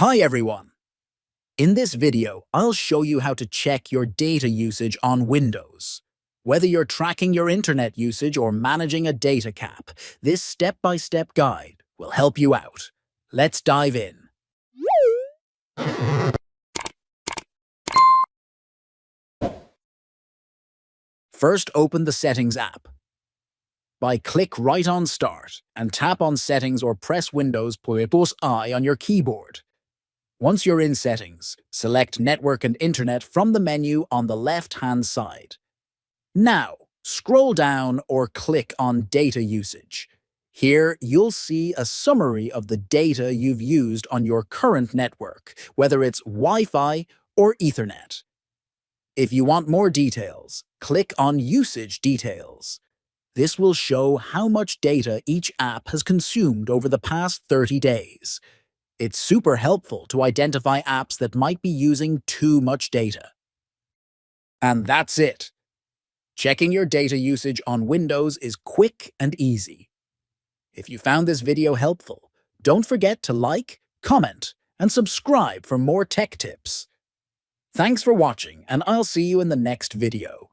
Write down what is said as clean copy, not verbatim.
Hi everyone! In this video, I'll show you how to check your data usage on Windows. Whether you're tracking your internet usage or managing a data cap, this step-by-step guide will help you out. Let's dive in. First, open the Settings app. Click right on Start and tap on Settings or press Windows plus I on your keyboard. Once you're in Settings, select Network and Internet from the menu on the left-hand side. Now, scroll down or click on Data Usage. Here, you'll see a summary of the data you've used on your current network, whether it's Wi-Fi or Ethernet. If you want more details, click on Usage Details. This will show how much data each app has consumed over the past 30 days. It's super helpful to identify apps that might be using too much data. And that's it. Checking your data usage on Windows is quick and easy. If you found this video helpful, don't forget to like, comment, and subscribe for more tech tips. Thanks for watching, and I'll see you in the next video.